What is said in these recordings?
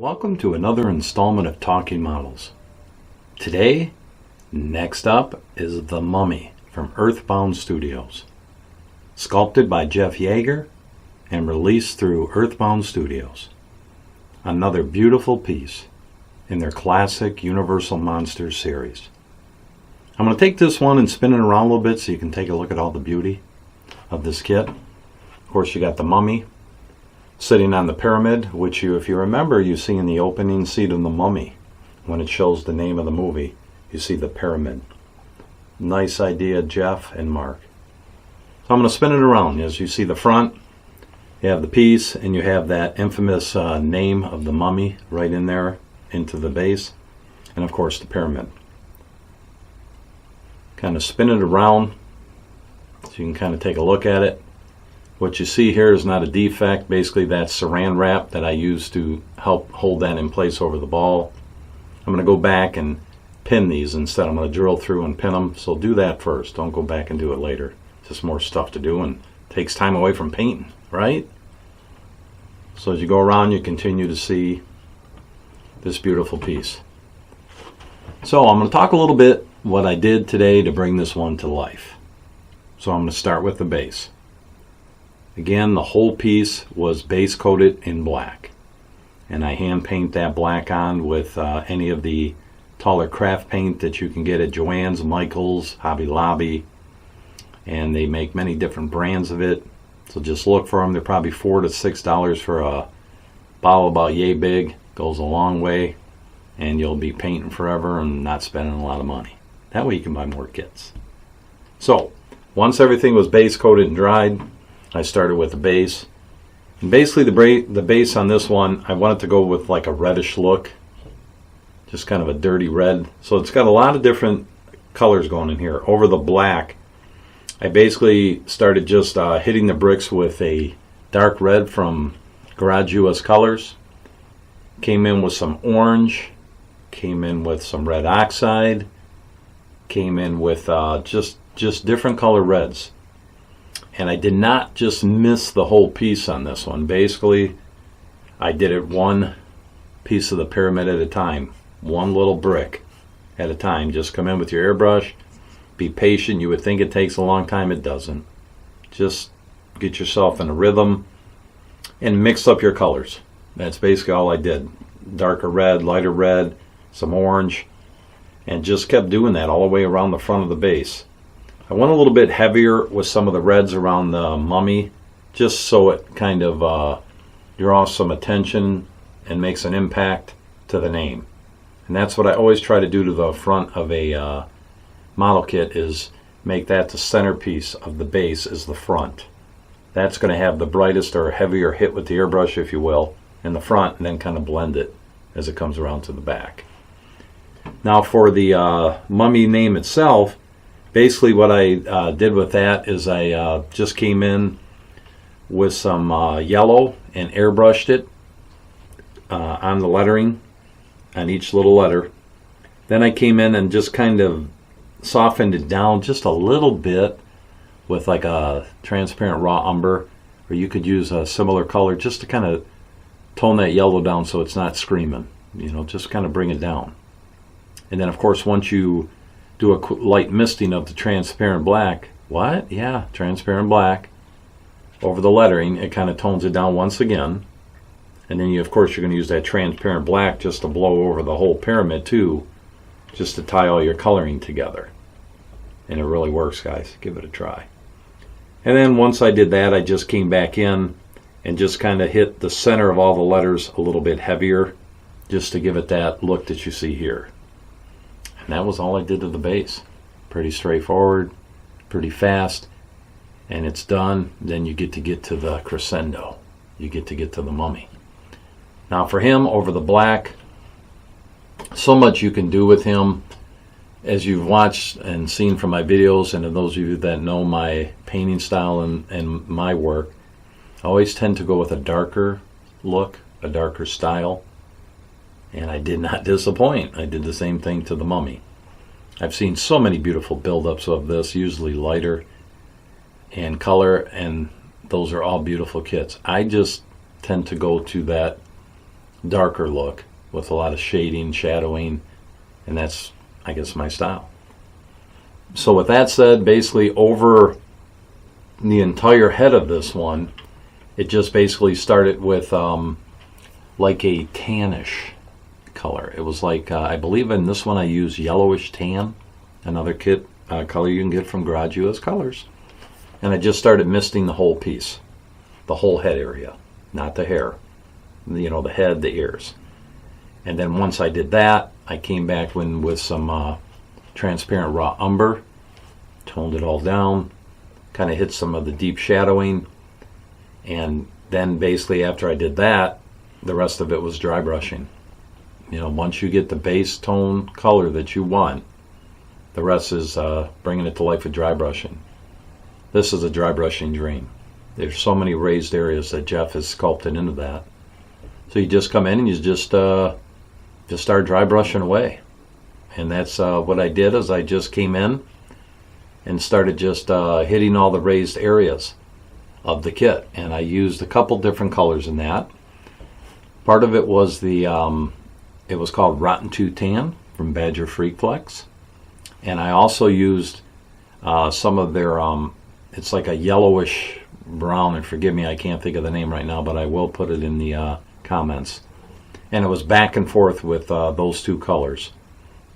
Welcome to another installment of Talking Models. Today, next up is The Mummy from Earthbound Studios. Sculpted by Jeff Yagher and released through Earthbound Studios. Another beautiful piece in their classic Universal Monsters series. I'm going to take this one and spin it around a little bit so you can take a look at all the beauty of this kit. Of course, you got the mummy sitting on the pyramid, which if you remember, you see in the opening scene of The Mummy. When it shows the name of the movie, you see the pyramid. Nice idea, Jeff and Mark. So I'm going to spin it around. As you see the front, you have the piece, and you have that infamous name of the mummy right in there into the base, and of course the pyramid. Kind of spin it around so you can kind of take a look at it. What you see here is not a defect. Basically, that's saran wrap that I use to help hold that in place over the ball. I'm going to go back and pin these instead. I'm going to drill through and pin them. So do that first. Don't go back and do it later. Just more stuff to do and takes time away from painting, right? So as you go around, you continue to see this beautiful piece. So I'm going to talk a little bit what I did today to bring this one to life. So I'm going to start with the base. Again, the whole piece was base coated in black, and I hand paint that black on with any of the taller craft paint that you can get at Joann's, Michael's, Hobby Lobby, and they make many different brands of it. So just look for them. They're probably $4 to $6 for a bottle about yay big. Goes a long way, and you'll be painting forever and not spending a lot of money. That way you can buy more kits. So once everything was base coated and dried, I started with the base. And basically the base on this one, I wanted to go with like a reddish look. Just kind of a dirty red. So it's got a lot of different colors going in here. Over the black, I basically started just hitting the bricks with a dark red from Garage US Colors. Came in with some orange. Came in with some red oxide. Came in with just different color reds. And I did not just miss the whole piece on this one. Basically, I did it one piece of the pyramid at a time. One little brick at a time. Just come in with your airbrush. Be patient. You would think it takes a long time. It doesn't. Just get yourself in a rhythm and mix up your colors. That's basically all I did. Darker red, lighter red, some orange, and just kept doing that all the way around the front of the base. I went a little bit heavier with some of the reds around the mummy, just so it kind of draws some attention and makes an impact to the name. And that's what I always try to do to the front of a model kit, is make that the centerpiece of the base is the front. That's going to have the brightest or heavier hit with the airbrush, if you will, in the front, and then kind of blend it as it comes around to the back. Now for the mummy name itself, basically what I did with that is I just came in with some yellow and airbrushed it on the lettering, on each little letter. Then I came in and just kind of softened it down just a little bit with like a transparent raw umber, or you could use a similar color just to kind of tone that yellow down so it's not screaming, just kind of bring it down. And then of course once you do a light misting of the transparent black. What? Yeah, transparent black over the lettering. It kind of tones it down once again. And then of course you're going to use that transparent black just to blow over the whole pyramid too, just to tie all your coloring together. And it really works, guys. Give it a try. And then once I did that, I just came back in and just kind of hit the center of all the letters a little bit heavier, just to give it that look that you see here. And that was all I did to the base. Pretty straightforward, pretty fast, and it's done. Then you get to the crescendo. You get to the mummy. Now for him, over the black, so much you can do with him. As you've watched and seen from my videos, and to those of you that know my painting style and my work, I always tend to go with a darker look, a darker style. And I did not disappoint. I did the same thing to the mummy. I've seen so many beautiful build-ups of this, usually lighter in color, and those are all beautiful kits. I just tend to go to that darker look with a lot of shading, shadowing, and that's, I guess, my style. So with that said, basically over the entire head of this one, it just basically started with like a tannish color. It was like, I believe in this one I used yellowish tan, another color you can get from Garage US Colors. And I just started misting the whole piece, the whole head area, not the hair, you know, the head, the ears. And then once I did that, I came back with some transparent raw umber, toned it all down, kind of hit some of the deep shadowing, and then basically after I did that, the rest of it was dry brushing. You know, once you get the base tone color that you want, the rest is bringing it to life with dry brushing. This is a dry brushing dream. There's so many raised areas that Jeff has sculpted into that. So you just come in and you just start dry brushing away. And that's what I did, is I just came in and started just hitting all the raised areas of the kit. And I used a couple different colors in that. Part of it was it was called Rotten Tooth Tan from Badger Freak Flex. And I also used some of their, it's like a yellowish brown, and forgive me, I can't think of the name right now, but I will put it in the comments. And it was back and forth with those two colors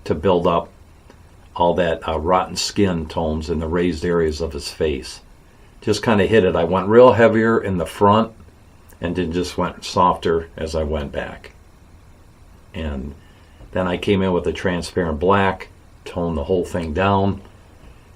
to build up all that rotten skin tones in the raised areas of his face. Just kind of hit it. I went real heavier in the front and then just went softer as I went back. And then I came in with a transparent black, toned the whole thing down,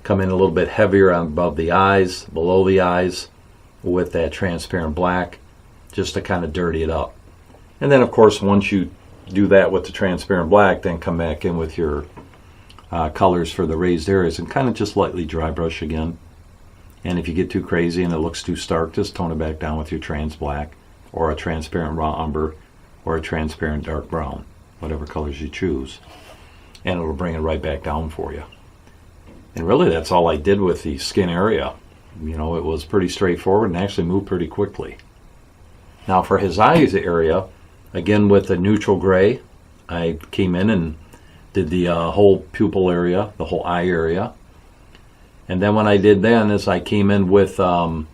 come in a little bit heavier above the eyes, below the eyes, with that transparent black, just to kind of dirty it up. And then of course once you do that with the transparent black, then come back in with your colors for the raised areas and kind of just lightly dry brush again. And if you get too crazy and it looks too stark, just tone it back down with your trans black or a transparent raw umber or a transparent dark brown, whatever colors you choose, and it'll bring it right back down for you. And really that's all I did with the skin area. You know, it was pretty straightforward and actually moved pretty quickly. Now for his eyes area, again with the neutral gray, I came in and did the whole pupil area, the whole eye area. And then what I did then is I came in with some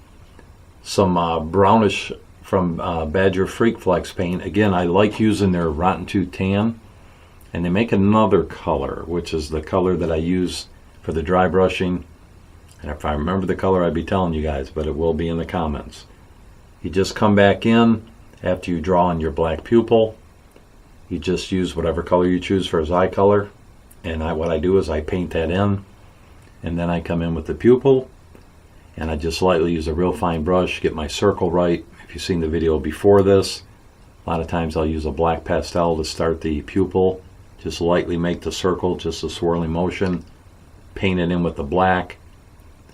brownish from Badger Freak Flex paint. Again, I like using their Rotten Tooth Tan. And they make another color, which is the color that I use for the dry brushing. And if I remember the color, I'd be telling you guys, but it will be in the comments. You just come back in after you draw on your black pupil. You just use whatever color you choose for his eye color. And what I do is I paint that in. And then I come in with the pupil. And I just lightly use a real fine brush, get my circle right. If you've seen the video before this, a lot of times I'll use a black pastel to start the pupil. Just lightly make the circle, just a swirling motion. Paint it in with the black.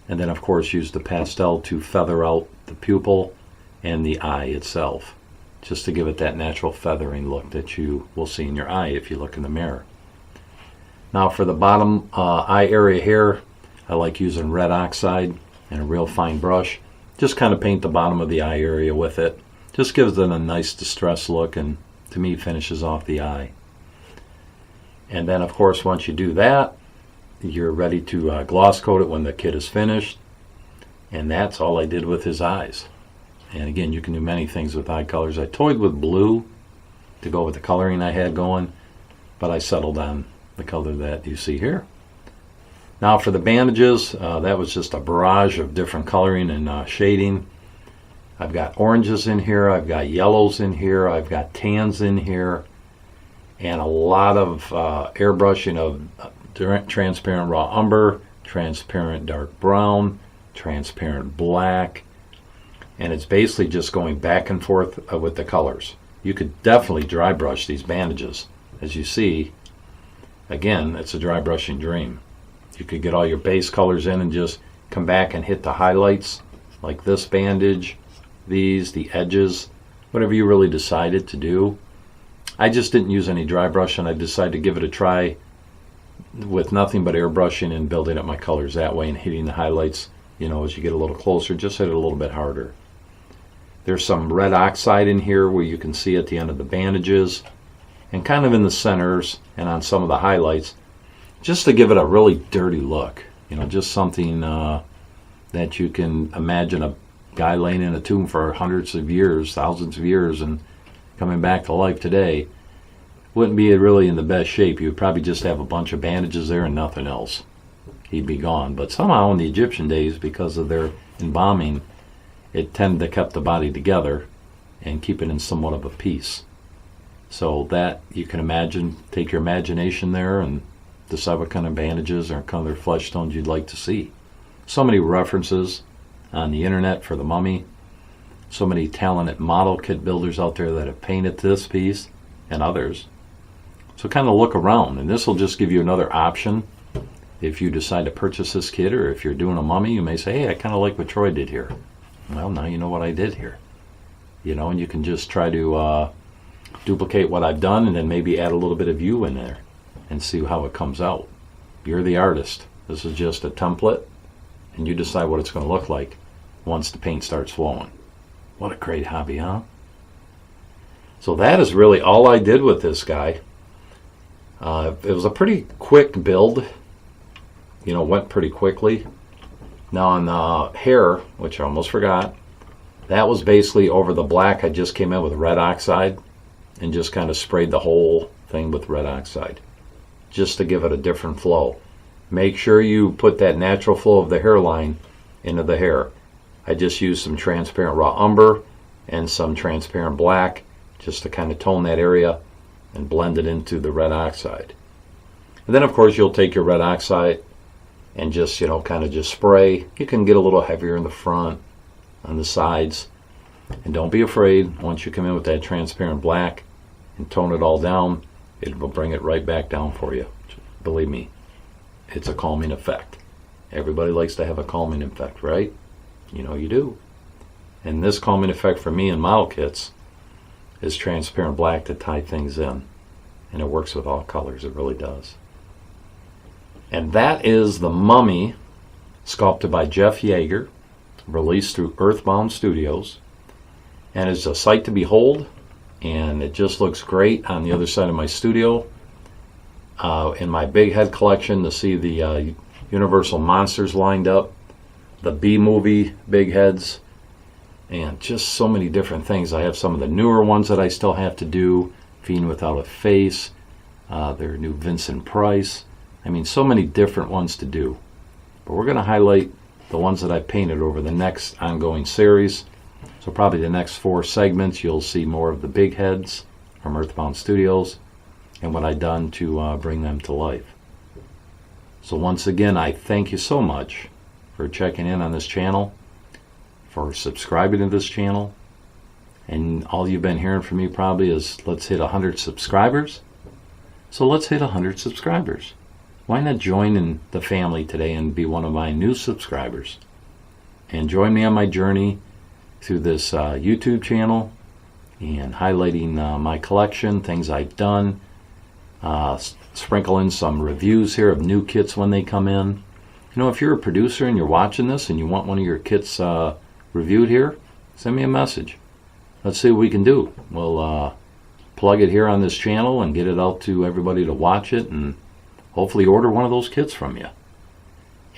And then of course use the pastel to feather out the pupil and the eye itself, just to give it that natural feathering look that you will see in your eye if you look in the mirror. Now for the bottom eye area here, I like using red oxide and a real fine brush. Just kind of paint the bottom of the eye area with it. Just gives it a nice distressed look, and to me finishes off the eye. And then of course once you do that, you're ready to gloss coat it when the kit is finished. And that's all I did with his eyes. And again, you can do many things with eye colors. I toyed with blue to go with the coloring I had going, but I settled on the color that you see here. Now for the bandages, that was just a barrage of different coloring and shading. I've got oranges in here, I've got yellows in here, I've got tans in here, and a lot of airbrushing of transparent raw umber, transparent dark brown, transparent black, and it's basically just going back and forth with the colors. You could definitely dry brush these bandages. As you see, again, it's a dry brushing dream. You could get all your base colors in and just come back and hit the highlights, like this bandage, these, the edges, whatever you really decided to do. I just didn't use any dry brush, and I decided to give it a try with nothing but airbrushing and building up my colors that way and hitting the highlights. You know, as you get a little closer, just hit it a little bit harder. There's some red oxide in here where you can see at the end of the bandages and kind of in the centers and on some of the highlights, just to give it a really dirty look. You know, just something that you can imagine a guy laying in a tomb for hundreds of years, thousands of years, and coming back to life today. Wouldn't be really in the best shape. You would probably just have a bunch of bandages there and nothing else. He'd be gone. But somehow in the Egyptian days, because of their embalming, it tended to keep the body together and keep it in somewhat of a piece. So that, you can imagine, take your imagination there and decide what kind of bandages or kind of flesh tones you'd like to see. So many references on the internet for the mummy. So many talented model kit builders out there that have painted this piece and others. So kind of look around, and this will just give you another option. If you decide to purchase this kit, or if you're doing a mummy, you may say, hey, I kind of like what Troy did here. Well, now you know what I did here. You know, and you can just try to duplicate what I've done and then maybe add a little bit of you in there and see how it comes out. You're the artist. This is just a template, and you decide what it's going to look like once the paint starts flowing. What a great hobby, huh? So that is really all I did with this guy. It was a pretty quick build. You know, went pretty quickly. Now on the hair, which I almost forgot, that was basically over the black. I just came in with red oxide and just kind of sprayed the whole thing with red oxide just to give it a different flow. Make sure you put that natural flow of the hairline into the hair. I just used some transparent raw umber and some transparent black just to kind of tone that area and blend it into the red oxide. And then of course you'll take your red oxide and just, you know, kind of just spray. You can get a little heavier in the front, on the sides. And don't be afraid, once you come in with that transparent black and tone it all down, it will bring it right back down for you. Believe me, it's a calming effect. Everybody likes to have a calming effect, right? You know you do. And this calming effect for me in model kits is transparent black to tie things in. And it works with all colors, it really does. And that is the Mummy, sculpted by Jeff Yagher, released through Earthbound Studios. And it's a sight to behold, and it just looks great on the other side of my studio. In my big head collection, to see the Universal Monsters lined up, the B-movie big heads, and just so many different things. I have some of the newer ones that I still have to do, Fiend Without a Face, their new Vincent Price. I mean, so many different ones to do. But we're going to highlight the ones that I painted over the next ongoing series. So probably the next 4 segments, you'll see more of the big heads from Earthbound Studios and what I've done to bring them to life. So once again, I thank you so much for checking in on this channel, for subscribing to this channel. And all you've been hearing from me probably is, let's hit 100 subscribers. So let's hit 100 subscribers. Why not join in the family today and be one of my new subscribers? And join me on my journey through this YouTube channel and highlighting my collection, things I've done. Sprinkle in some reviews here of new kits when they come in. You know, if you're a producer and you're watching this and you want one of your kits reviewed here, send me a message. Let's see what we can do. We'll plug it here on this channel and get it out to everybody to watch it and hopefully order one of those kits from you.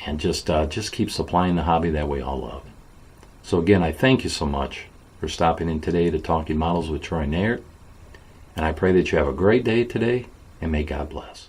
And just keep supplying the hobby that we all love. So again, I thank you so much for stopping in today to Talking Models with Troy Naird. And I pray that you have a great day today, and may God bless.